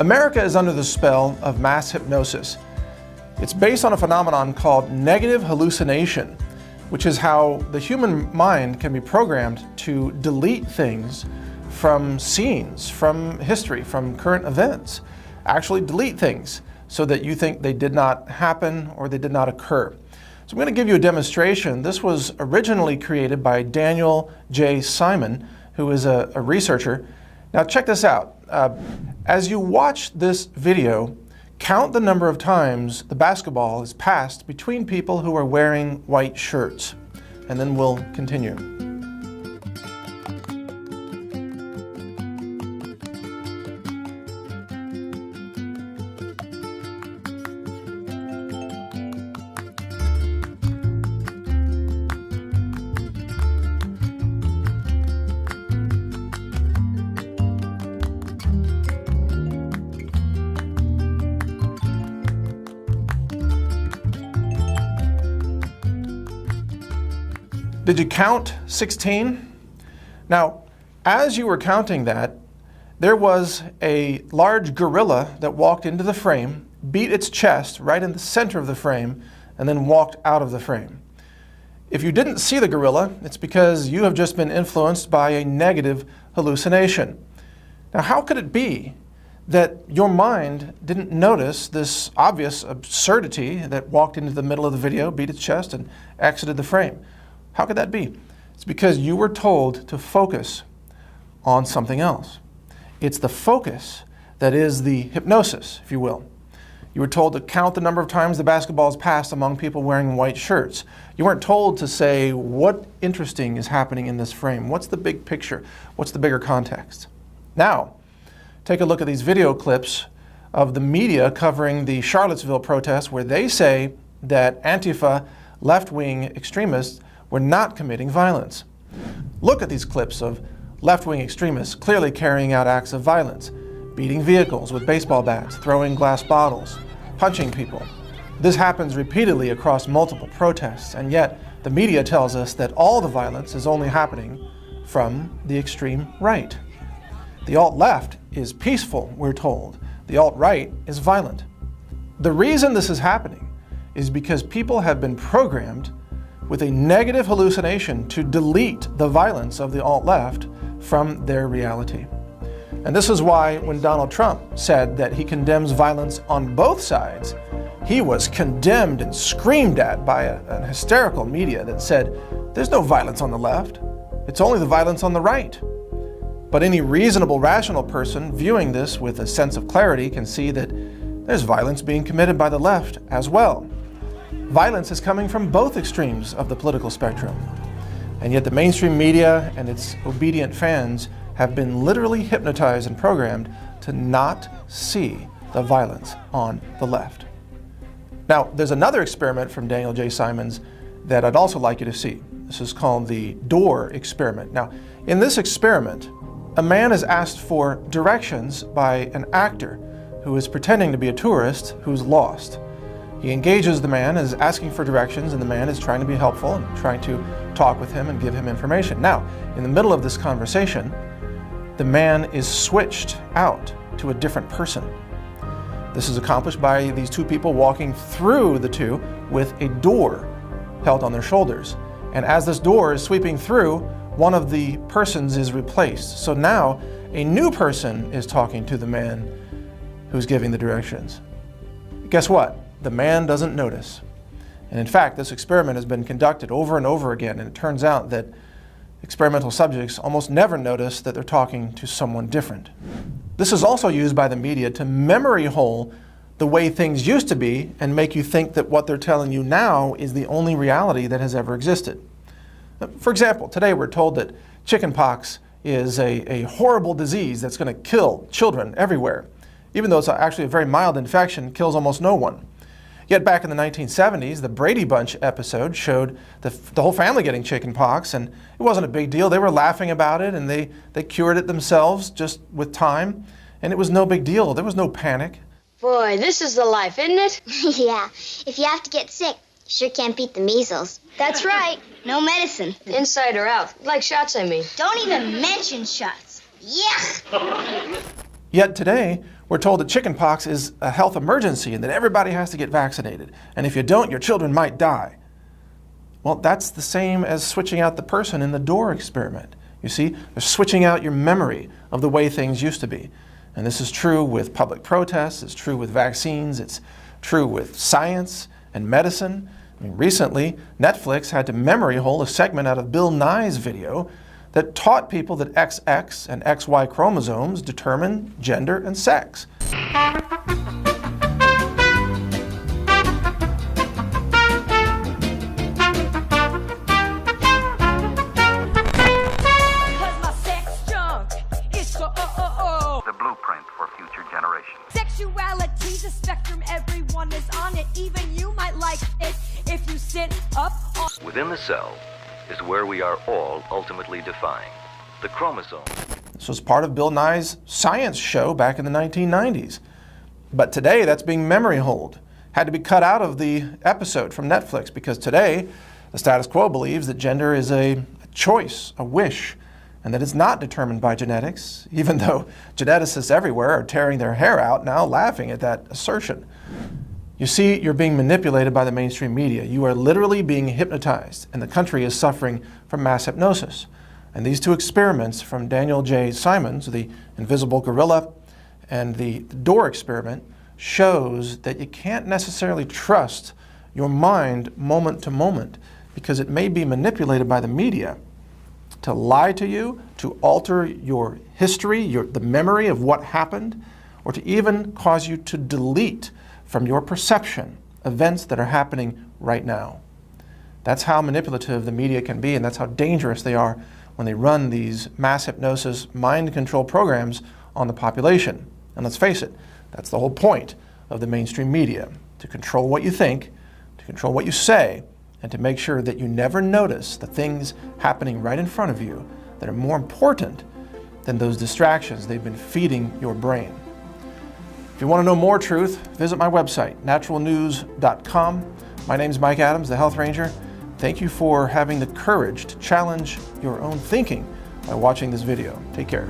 America is under the spell of mass hypnosis. It's based on a phenomenon called negative hallucination, which is how the human mind can be programmed to delete things from scenes, from history, from current events. Actually delete things so that you think they did not happen or they did not occur. So I'm going to give you a demonstration. This was originally created by Daniel J. Simon, who is a researcher. Now check this out. As you watch this video, count the number of times the basketball is passed between people who are wearing white shirts, and then we'll continue. Did you count 16? Now, as you were counting that, there was a large gorilla that walked into the frame, beat its chest right in the center of the frame, and then walked out of the frame. If you didn't see the gorilla, it's because you have just been influenced by a negative hallucination. Now, how could it be that your mind didn't notice this obvious absurdity that walked into the middle of the video, beat its chest, and exited the frame? How could that be? It's because you were told to focus on something else. It's the focus that is the hypnosis, if you will. You were told to count the number of times the basketball is passed among people wearing white shirts. You weren't told to say, what interesting is happening in this frame? What's the big picture? What's the bigger context? Now, take a look at these video clips of the media covering the Charlottesville protests, where they say that Antifa left-wing extremists were not committing violence. Look at these clips of left-wing extremists clearly carrying out acts of violence, beating vehicles with baseball bats, throwing glass bottles, punching people. This happens repeatedly across multiple protests, and yet the media tells us that all the violence is only happening from the extreme right. The alt-left is peaceful, we're told. The alt-right is violent. The reason this is happening is because people have been programmed with a negative hallucination to delete the violence of the alt-left from their reality. And this is why when Donald Trump said that he condemns violence on both sides, he was condemned and screamed at by an hysterical media that said, there's no violence on the left, it's only the violence on the right. But any reasonable, rational person viewing this with a sense of clarity can see that there's violence being committed by the left as well. Violence is coming from both extremes of the political spectrum. And yet the mainstream media and its obedient fans have been literally hypnotized and programmed to not see the violence on the left. Now, there's another experiment from Daniel J. Simons that I'd also like you to see. This is called the door experiment. Now, in this experiment, a man is asked for directions by an actor who is pretending to be a tourist who's lost. He engages the man, is asking for directions, and the man is trying to be helpful and trying to talk with him and give him information. Now, in the middle of this conversation, the man is switched out to a different person. This is accomplished by these two people walking through the two with a door held on their shoulders. And as this door is sweeping through, one of the persons is replaced. So now a new person is talking to the man who's giving the directions. Guess what? The man doesn't notice. And in fact, this experiment has been conducted over and over again, and it turns out that experimental subjects almost never notice that they're talking to someone different. This is also used by the media to memory hole the way things used to be and make you think that what they're telling you now is the only reality that has ever existed. For example, today we're told that chickenpox is a horrible disease that's going to kill children everywhere, even though it's actually a very mild infection, kills almost no one. Yet back in the 1970s, the Brady Bunch episode showed the whole family getting chickenpox, and it wasn't a big deal. They were laughing about it, and they cured it themselves just with time, and it was no big deal. There was no panic. Boy, this is the life, isn't it? Yeah, if you have to get sick, you sure can't beat the measles. That's right, no medicine. Inside or out, like shots, I mean. Don't even mention shots. Yuck! Yet today, We're told that chickenpox is a health emergency and that everybody has to get vaccinated. And if you don't, your children might die. Well, that's the same as switching out the person in the door experiment. You see, they're switching out your memory of the way things used to be. And this is true with public protests, it's true with vaccines, it's true with science and medicine. I mean, recently, Netflix had to memory hole a segment out of Bill Nye's video that taught people that XX and XY chromosomes determine gender and sex. Sexuality's a spectrum, everyone is on it. Even you might like it if you sit up on. Within the cell is where we are all ultimately defined. The chromosome. This was part of Bill Nye's science show back in the 1990s. But today that's being memory holed. Had to be cut out of the episode from Netflix because today the status quo believes that gender is a choice, a wish, and that it's not determined by genetics, even though geneticists everywhere are tearing their hair out now laughing at that assertion. You see, you're being manipulated by the mainstream media. You are literally being hypnotized, and the country is suffering from mass hypnosis. And these two experiments from Daniel J. Simons, the invisible gorilla, and the door experiment, shows that you can't necessarily trust your mind moment to moment because it may be manipulated by the media to lie to you, to alter your history, the memory of what happened, or to even cause you to delete from your perception events that are happening right now. That's how manipulative the media can be, and that's how dangerous they are when they run these mass hypnosis, mind control programs on the population. And let's face it, that's the whole point of the mainstream media, to control what you think, to control what you say, and to make sure that you never notice the things happening right in front of you that are more important than those distractions they've been feeding your brain. If you want to know more truth, visit my website, naturalnews.com. My name is Mike Adams, the Health Ranger. Thank you for having the courage to challenge your own thinking by watching this video. Take care.